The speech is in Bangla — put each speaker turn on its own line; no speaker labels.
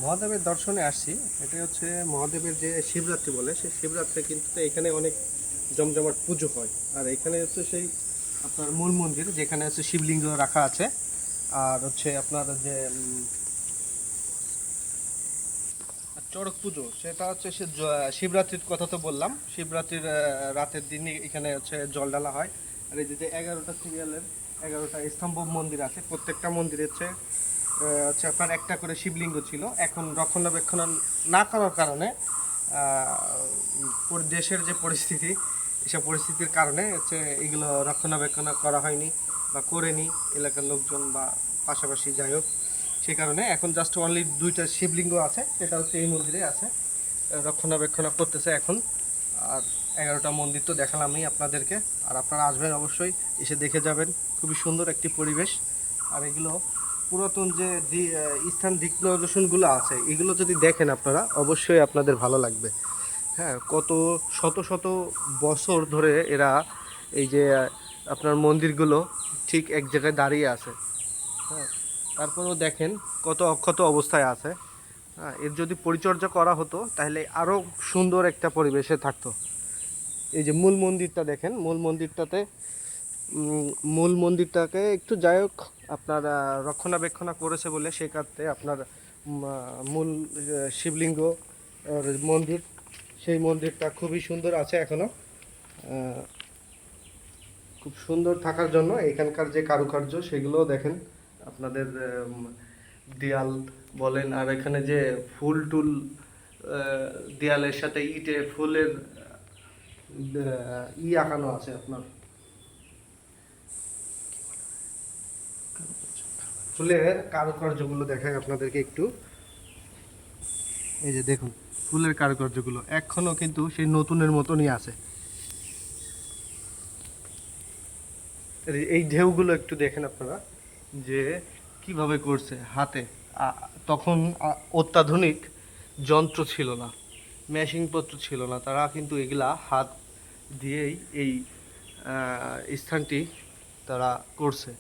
মহাদেবের দর্শনে আসছি। এটা হচ্ছে মহাদেবের যে শিবরাত্রি বলে, সেই শিবরাত্রে কিন্তু এখানে অনেক জমজমাট পুজো হয়। আর এখানে হচ্ছে সেই আপনার মূল মন্দির, যেখানে হচ্ছে শিবলিঙ্গ রাখা আছে। আর হচ্ছে আপনার যে চড়ক পুজো, সেটা হচ্ছে শিবরাত্রির কথা তো বললাম। শিবরাত্রির রাতের দিনই এখানে হচ্ছে জল ঢালা হয়। আর এই যে 11টা সিরিয়ালের 11টা স্তম্ভ মন্দির আছে, প্রত্যেকটা মন্দিরে হচ্ছে আপনার একটা করে শিবলিঙ্গ ছিল। এখন রক্ষণাবেক্ষণ না করার কারণে দেশের যে পরিস্থিতি, এসব পরিস্থিতির কারণে হচ্ছে এগুলো রক্ষণাবেক্ষণ করা হয়নি বা করেনি এলাকার লোকজন বা পাশাপাশি যাই হোক। সেই কারণে এখন জাস্ট অনলি 2টা শিবলিঙ্গ আছে, সেটা হচ্ছে এই মন্দিরে আছে, রক্ষণাবেক্ষণ করতেছে এখন। আর 11টা মন্দির তো দেখালামই আপনাদেরকে। আর আপনারা আসবেন অবশ্যই, এসে দেখে যাবেন। খুবই সুন্দর একটি পরিবেশ। আর এগুলো পুরাতন যে স্থান দিক নিদর্শনগুলো আছে, এগুলো যদি দেখেন আপনারা অবশ্যই আপনাদের ভালো লাগবে। হ্যাঁ, কত শত শত বছর ধরে এরা এই যে আপনার মন্দিরগুলো ঠিক এক জায়গায় দাঁড়িয়ে আছে। হ্যাঁ, তারপরেও দেখেন কত অক্ষত অবস্থায় আছে। হ্যাঁ, এর যদি পরিচর্যা করা হতো তাহলে আরও সুন্দর একটা পরিবেশে থাকতো। এই যে মূল মন্দিরটা দেখেন, মূল মন্দিরটাকে একটু যাই হোক আপনার রক্ষণাবেক্ষণ করেছে বলে সেক্ষেত্রে আপনার মূল শিবলিঙ্গ মন্দির, সেই মন্দিরটা খুবই সুন্দর আছে এখনো। খুব সুন্দর থাকার জন্য এখানকার যে কারুকার্য সেগুলোও দেখেন আপনাদের। দেয়াল বলেন, আর এখানে যে ফুল টুল, দেয়ালের সাথে ইটে ফুলের আঁকানো আছে আপনার, ফুলের কারুকার্যগুলো দেখায় আপনাদেরকে একটু। এই যে দেখুন, ফুলের কারুকার্যগুলো এখনো কিন্তু সেই নতুনের মতনই আছে। এই ঢেউগুলো একটু দেখেন আপনারা যে কিভাবে করছে হাতে। তখন অত্যাধুনিক যন্ত্র ছিল না, মেশিনপত্র ছিল না, তারা কিন্তু এগুলা হাত দিয়েই এই স্থানটি তারা করছে।